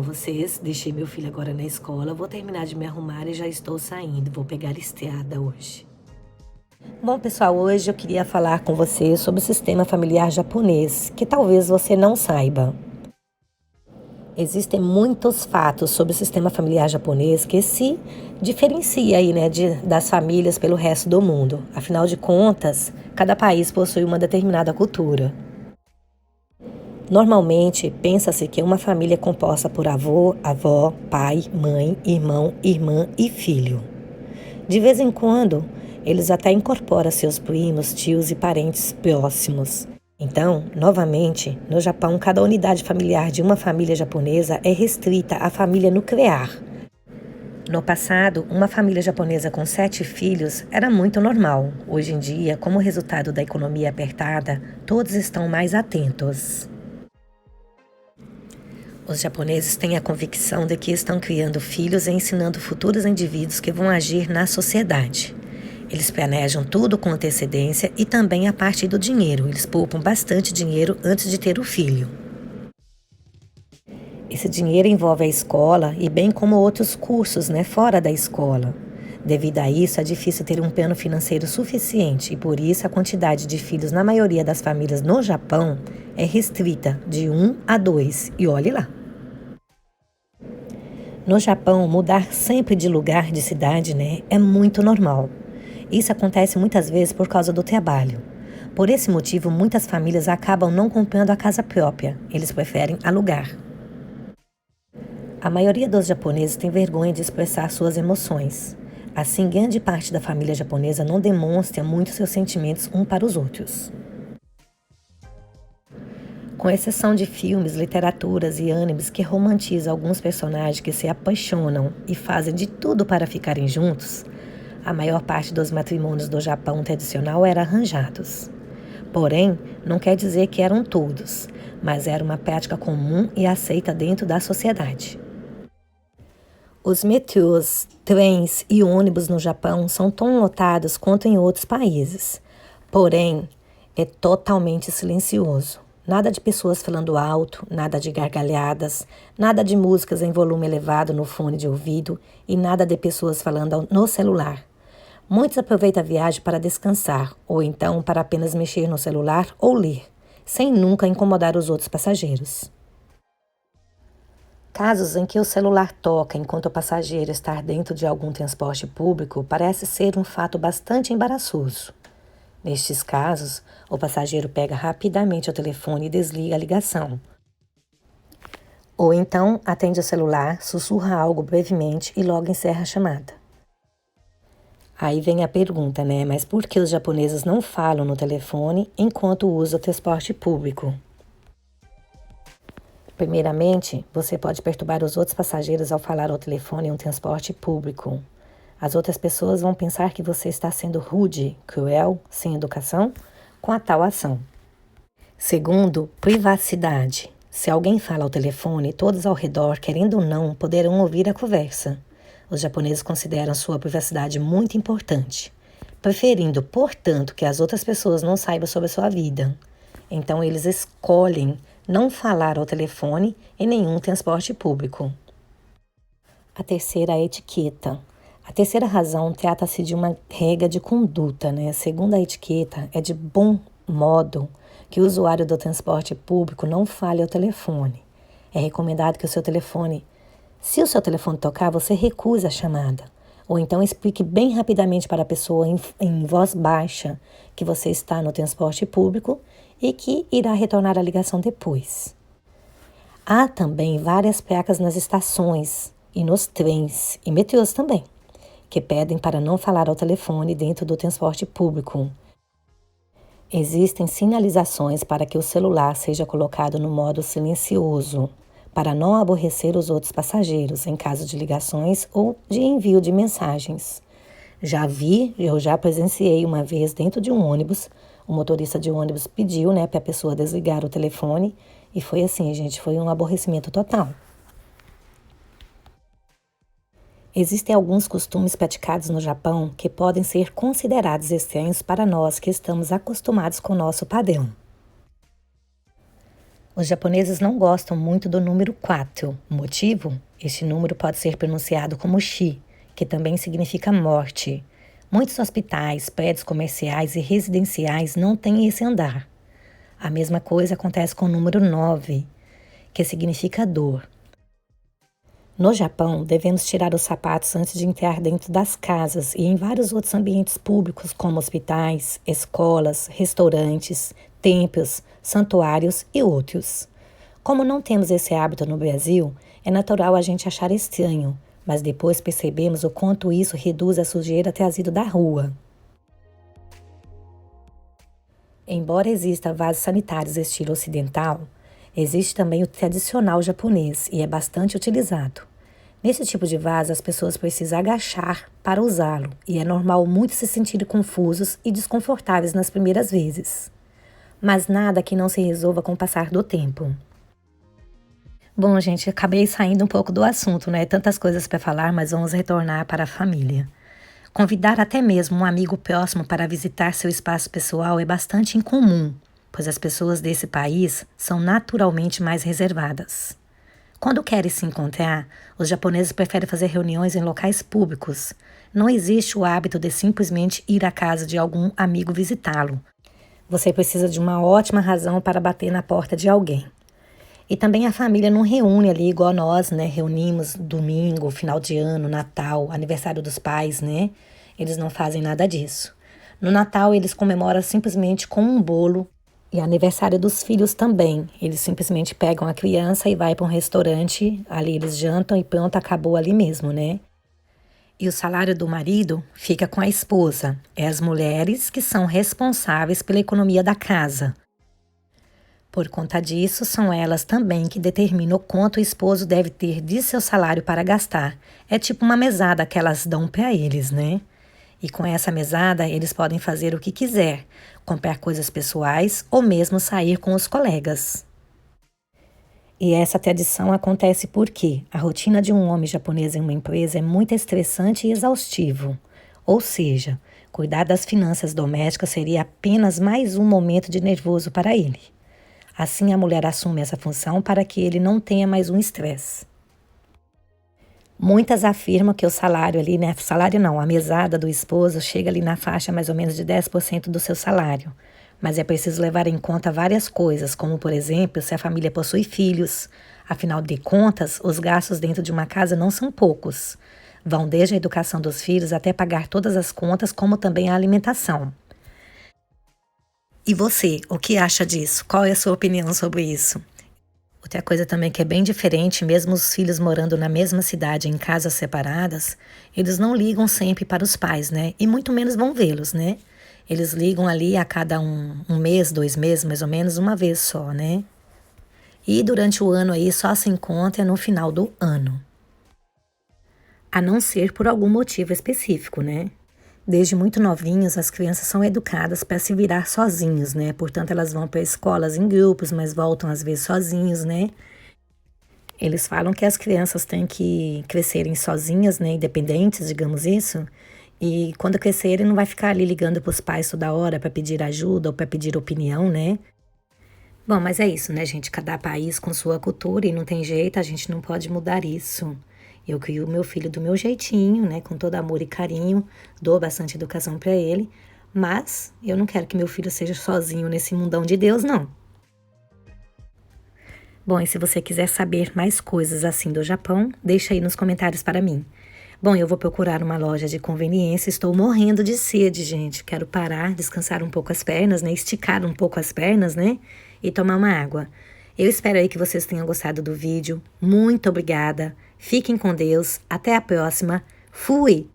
com vocês. Deixei meu filho agora na escola, vou terminar de me arrumar e já estou saindo. Vou pegar estrada hoje. Bom, pessoal, hoje eu queria falar com você sobre o sistema familiar japonês, que talvez você não saiba. Existem muitos fatos sobre o sistema familiar japonês que se diferencia aí, né, das famílias pelo resto do mundo. Afinal de contas, cada país possui uma determinada cultura. Normalmente, pensa-se que uma família é composta por avô, avó, pai, mãe, irmão, irmã e filho. De vez em quando, eles até incorporam seus primos, tios e parentes próximos. Então, novamente, no Japão, cada unidade familiar de uma família japonesa é restrita à família nuclear. No passado, uma família japonesa com 7 filhos era muito normal. Hoje em dia, como resultado da economia apertada, todos estão mais atentos. Os japoneses têm a convicção de que estão criando filhos e ensinando futuros indivíduos que vão agir na sociedade. Eles planejam tudo com antecedência e também a parte do dinheiro. Eles poupam bastante dinheiro antes de ter o filho. Esse dinheiro envolve a escola e bem como outros cursos, fora da escola. Devido a isso, é difícil ter um plano financeiro suficiente e por isso a quantidade de filhos na maioria das famílias no Japão é restrita de 1 a 2. E olhe lá. No Japão, mudar sempre de lugar, de cidade, é muito normal. Isso acontece muitas vezes por causa do trabalho. Por esse motivo, muitas famílias acabam não comprando a casa própria. Eles preferem alugar. A maioria dos japoneses tem vergonha de expressar suas emoções. Assim, grande parte da família japonesa não demonstra muito seus sentimentos um para os outros. Com exceção de filmes, literaturas e animes que romantizam alguns personagens que se apaixonam e fazem de tudo para ficarem juntos, a maior parte dos matrimônios do Japão tradicional eram arranjados. Porém, não quer dizer que eram todos, mas era uma prática comum e aceita dentro da sociedade. Os metrôs, trens e ônibus no Japão são tão lotados quanto em outros países. Porém, é totalmente silencioso. Nada de pessoas falando alto, nada de gargalhadas, nada de músicas em volume elevado no fone de ouvido e nada de pessoas falando no celular. Muitos aproveitam a viagem para descansar ou então para apenas mexer no celular ou ler, sem nunca incomodar os outros passageiros. Casos em que o celular toca enquanto o passageiro está dentro de algum transporte público parece ser um fato bastante embaraçoso. Nestes casos, o passageiro pega rapidamente o telefone e desliga a ligação. Ou então, atende o celular, sussurra algo brevemente e logo encerra a chamada. Aí vem a pergunta, mas por que os japoneses não falam no telefone enquanto usam o transporte público? Primeiramente, você pode perturbar os outros passageiros ao falar ao telefone em um transporte público. As outras pessoas vão pensar que você está sendo rude, cruel, sem educação, com a tal ação. Segundo, privacidade. Se alguém fala ao telefone, todos ao redor, querendo ou não, poderão ouvir a conversa. Os japoneses consideram sua privacidade muito importante, preferindo, portanto, que as outras pessoas não saibam sobre a sua vida. Então, eles escolhem não falar ao telefone em nenhum transporte público. A terceira é a etiqueta. A terceira razão trata-se de uma regra de conduta, Segundo a etiqueta, é de bom modo que o usuário do transporte público não fale ao telefone. É recomendado que se o seu telefone tocar, você recuse a chamada. Ou então explique bem rapidamente para a pessoa em voz baixa que você está no transporte público e que irá retornar a ligação depois. Há também várias placas nas estações e nos trens e metrôs também, que pedem para não falar ao telefone dentro do transporte público. Existem sinalizações para que o celular seja colocado no modo silencioso, para não aborrecer os outros passageiros em caso de ligações ou de envio de mensagens. Eu já presenciei uma vez dentro de um ônibus, o motorista de ônibus pediu, para a pessoa desligar o telefone e foi assim, gente, foi um aborrecimento total. Existem alguns costumes praticados no Japão que podem ser considerados estranhos para nós que estamos acostumados com o nosso padrão. Os japoneses não gostam muito do número 4. O motivo? Este número pode ser pronunciado como shi, que também significa morte. Muitos hospitais, prédios comerciais e residenciais não têm esse andar. A mesma coisa acontece com o número 9, que significa dor. No Japão, devemos tirar os sapatos antes de entrar dentro das casas e em vários outros ambientes públicos, como hospitais, escolas, restaurantes, templos, santuários e outros. Como não temos esse hábito no Brasil, é natural a gente achar estranho, mas depois percebemos o quanto isso reduz a sujeira trazida da rua. Embora exista vasos sanitários estilo ocidental, existe também o tradicional japonês e é bastante utilizado. Nesse tipo de vaso, as pessoas precisam agachar para usá-lo e é normal muitos se sentirem confusos e desconfortáveis nas primeiras vezes. Mas nada que não se resolva com o passar do tempo. Bom, gente, acabei saindo um pouco do assunto, né? Tantas coisas para falar, mas vamos retornar para a família. Convidar até mesmo um amigo próximo para visitar seu espaço pessoal é bastante incomum, pois as pessoas desse país são naturalmente mais reservadas. Quando querem se encontrar, os japoneses preferem fazer reuniões em locais públicos. Não existe o hábito de simplesmente ir à casa de algum amigo visitá-lo. Você precisa de uma ótima razão para bater na porta de alguém. E também a família não reúne ali igual nós, né? Reunimos domingo, final de ano, Natal, aniversário dos pais, né? Eles não fazem nada disso. No Natal, eles comemoram simplesmente com um bolo. E aniversário dos filhos também. Eles simplesmente pegam a criança e vai para um restaurante, ali eles jantam e pronto, acabou ali mesmo, né? E o salário do marido fica com a esposa. É as mulheres que são responsáveis pela economia da casa. Por conta disso, são elas também que determinam o quanto o esposo deve ter de seu salário para gastar. É tipo uma mesada que elas dão para eles, né? E com essa mesada, eles podem fazer o que quiser, comprar coisas pessoais ou mesmo sair com os colegas. E essa tradição acontece porque a rotina de um homem japonês em uma empresa é muito estressante e exaustivo. Ou seja, cuidar das finanças domésticas seria apenas mais um momento de nervoso para ele. Assim, a mulher assume essa função para que ele não tenha mais um estresse. Muitas afirmam que o salário ali, né? Salário não, a mesada do esposo chega ali na faixa mais ou menos de 10% do seu salário. Mas é preciso levar em conta várias coisas, como por exemplo, se a família possui filhos. Afinal de contas, os gastos dentro de uma casa não são poucos. Vão desde a educação dos filhos até pagar todas as contas, como também a alimentação. E você, o que acha disso? Qual é a sua opinião sobre isso? Outra coisa também que é bem diferente, mesmo os filhos morando na mesma cidade em casas separadas, eles não ligam sempre para os pais, né? E muito menos vão vê-los, né? Eles ligam ali a cada um mês, 2 meses, mais ou menos, uma vez só, né? E durante o ano aí só se encontra no final do ano. A não ser por algum motivo específico, né? Desde muito novinhos, as crianças são educadas para se virar sozinhos, né? Portanto, elas vão para escolas em grupos, mas voltam às vezes sozinhos, né? Eles falam que as crianças têm que crescerem sozinhas, né? Independentes, digamos isso. E quando crescerem, não vai ficar ali ligando para os pais toda hora para pedir ajuda ou para pedir opinião, né? Bom, mas é isso, né, gente? Cada país com sua cultura e não tem jeito, a gente não pode mudar isso. Eu crio meu filho do meu jeitinho, né, com todo amor e carinho, dou bastante educação para ele, mas eu não quero que meu filho seja sozinho nesse mundão de Deus, não. Bom, e se você quiser saber mais coisas assim do Japão, deixa aí nos comentários para mim. Bom, eu vou procurar uma loja de conveniência, estou morrendo de sede, gente. Quero parar, descansar um pouco as pernas, né, esticar um pouco as pernas, né, e tomar uma água. Eu espero aí que vocês tenham gostado do vídeo. Muito obrigada. Fiquem com Deus. Até a próxima. Fui!